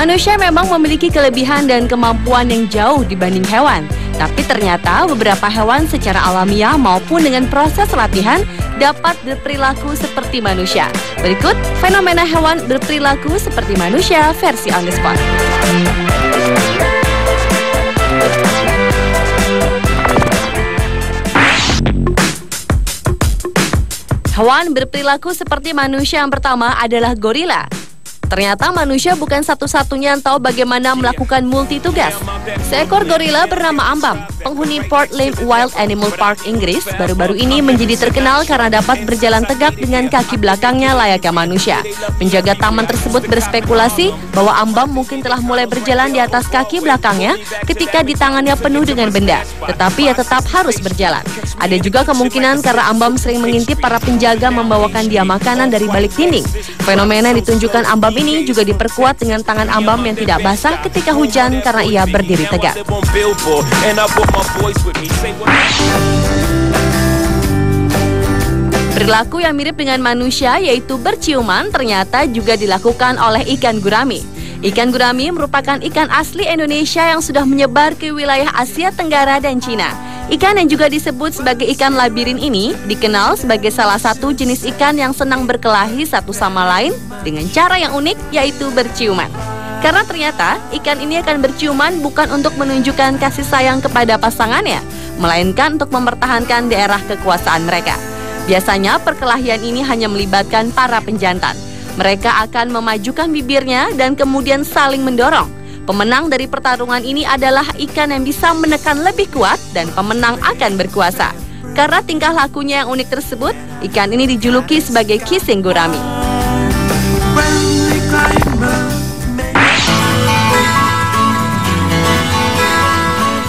Manusia memang memiliki kelebihan dan kemampuan yang jauh dibanding hewan. Tapi ternyata beberapa hewan secara alamiah maupun dengan proses latihan dapat berperilaku seperti manusia. Berikut fenomena hewan berperilaku seperti manusia versi on the spot. Hewan berperilaku seperti manusia yang pertama adalah gorila. Ternyata manusia bukan satu-satunya yang tahu bagaimana melakukan multitugas. Seekor gorila bernama Ambam, penghuni Port Lane Wild Animal Park, Inggris, baru-baru ini menjadi terkenal karena dapat berjalan tegak dengan kaki belakangnya layaknya manusia. Penjaga taman tersebut berspekulasi bahwa Ambam mungkin telah mulai berjalan di atas kaki belakangnya ketika di tangannya penuh dengan benda, tetapi ia tetap harus berjalan. Ada juga kemungkinan karena Ambam sering mengintip para penjaga membawakan dia makanan dari balik dinding. Fenomena yang ditunjukkan Ambam ini juga diperkuat dengan tangan Ambam yang tidak basah ketika hujan karena ia berdiri tegak. Perilaku yang mirip dengan manusia yaitu berciuman ternyata juga dilakukan oleh ikan gurami. Ikan gurami merupakan ikan asli Indonesia yang sudah menyebar ke wilayah Asia Tenggara dan Cina. Ikan yang juga disebut sebagai ikan labirin ini dikenal sebagai salah satu jenis ikan yang senang berkelahi satu sama lain dengan cara yang unik yaitu berciuman. Karena ternyata ikan ini akan berciuman bukan untuk menunjukkan kasih sayang kepada pasangannya, melainkan untuk mempertahankan daerah kekuasaan mereka. Biasanya perkelahian ini hanya melibatkan para penjantan. Mereka akan memajukan bibirnya dan kemudian saling mendorong. Pemenang dari pertarungan ini adalah ikan yang bisa menekan lebih kuat dan pemenang akan berkuasa. Karena tingkah lakunya yang unik tersebut, ikan ini dijuluki sebagai kissing gurami.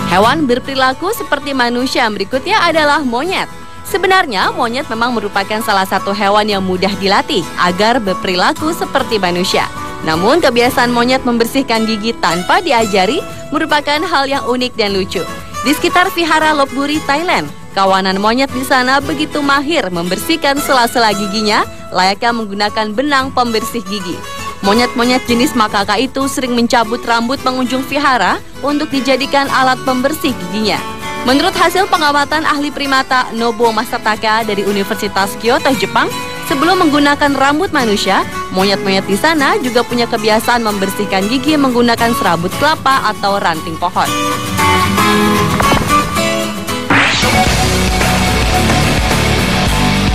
Hewan berperilaku seperti manusia yang berikutnya adalah monyet. Sebenarnya monyet memang merupakan salah satu hewan yang mudah dilatih agar berperilaku seperti manusia. Namun kebiasaan monyet membersihkan gigi tanpa diajari merupakan hal yang unik dan lucu. Di sekitar vihara Lopburi, Thailand, kawanan monyet di sana begitu mahir membersihkan sela-sela giginya layaknya menggunakan benang pembersih gigi. Monyet-monyet jenis makaka itu sering mencabut rambut pengunjung vihara untuk dijadikan alat pembersih giginya. Menurut hasil pengamatan ahli primata Nobuo Masataka dari Universitas Kyoto, Jepang, sebelum menggunakan rambut manusia, monyet-monyet di sana juga punya kebiasaan membersihkan gigi menggunakan serabut kelapa atau ranting pohon.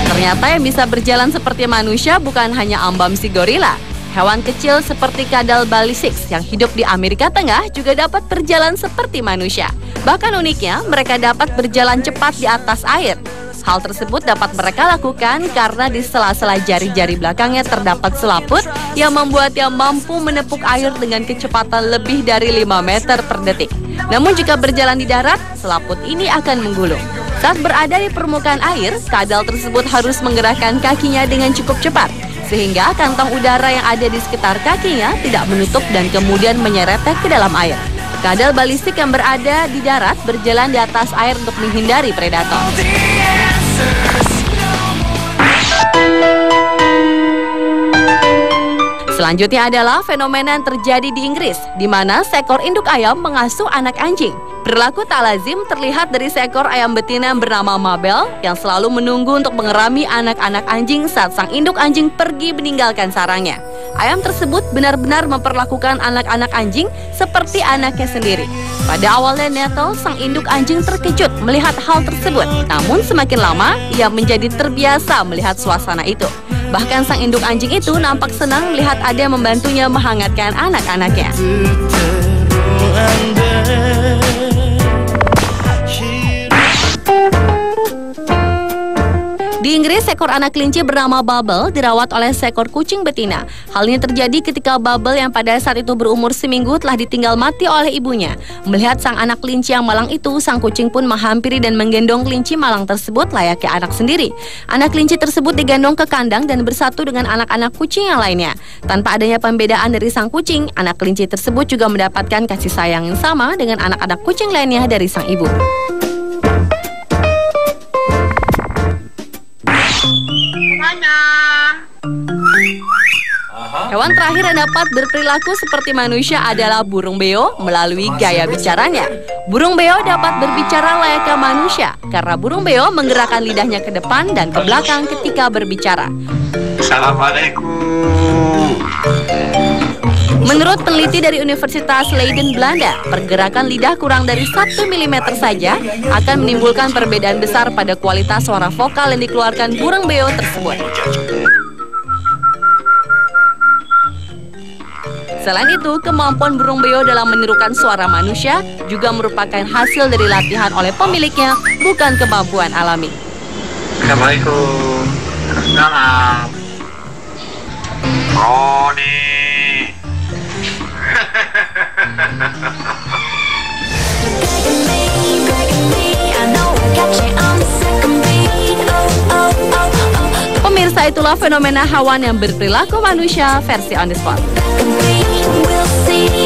Ternyata yang bisa berjalan seperti manusia bukan hanya Ambam si gorila. Hewan kecil seperti kadal Bali Six yang hidup di Amerika Tengah juga dapat berjalan seperti manusia. Bahkan uniknya, mereka dapat berjalan cepat di atas air. Hal tersebut dapat mereka lakukan karena di sela-sela jari-jari belakangnya terdapat selaput yang membuatnya mampu menepuk air dengan kecepatan lebih dari 5 meter per detik. Namun jika berjalan di darat, selaput ini akan menggulung. Saat berada di permukaan air, kadal tersebut harus menggerakkan kakinya dengan cukup cepat, sehingga kantong udara yang ada di sekitar kakinya tidak menutup dan kemudian menyeretnya ke dalam air. Kadal balistik yang berada di darat berjalan di atas air untuk menghindari predator. Selanjutnya adalah fenomena yang terjadi di Inggris, di mana seekor induk ayam mengasuh anak anjing. Perilaku tak lazim terlihat dari seekor ayam betina yang bernama Mabel yang selalu menunggu untuk mengerami anak-anak anjing saat sang induk anjing pergi meninggalkan sarangnya. Ayam tersebut benar-benar memperlakukan anak-anak anjing seperti anaknya sendiri. Pada awalnya Nettle, sang induk anjing terkejut melihat hal tersebut. Namun semakin lama, ia menjadi terbiasa melihat suasana itu. Bahkan sang induk anjing itu nampak senang melihat ada yang membantunya menghangatkan anak-anaknya. Di Inggris, seekor anak kelinci bernama Bubble dirawat oleh seekor kucing betina. Hal ini terjadi ketika Bubble yang pada saat itu berumur seminggu telah ditinggal mati oleh ibunya. Melihat sang anak kelinci yang malang itu, sang kucing pun menghampiri dan menggendong kelinci malang tersebut layaknya anak sendiri. Anak kelinci tersebut digendong ke kandang dan bersatu dengan anak-anak kucing yang lainnya. Tanpa adanya pembedaan dari sang kucing, anak kelinci tersebut juga mendapatkan kasih sayang yang sama dengan anak-anak kucing lainnya dari sang ibu. Hewan terakhir yang dapat berperilaku seperti manusia adalah burung beo melalui gaya bicaranya. Burung beo dapat berbicara layaknya manusia karena burung beo menggerakkan lidahnya ke depan dan ke belakang ketika berbicara. Assalamualaikum. Menurut peneliti dari Universitas Leiden, Belanda, pergerakan lidah kurang dari 1 mm saja akan menimbulkan perbedaan besar pada kualitas suara vokal yang dikeluarkan burung beo tersebut. Selain itu, kemampuan burung beo dalam menirukan suara manusia juga merupakan hasil dari latihan oleh pemiliknya, bukan kemampuan alami. Assalamualaikum. Salam. Roni. Pemirsa, itulah fenomena hewan yang berperilaku manusia versi On The Spot. We'll see.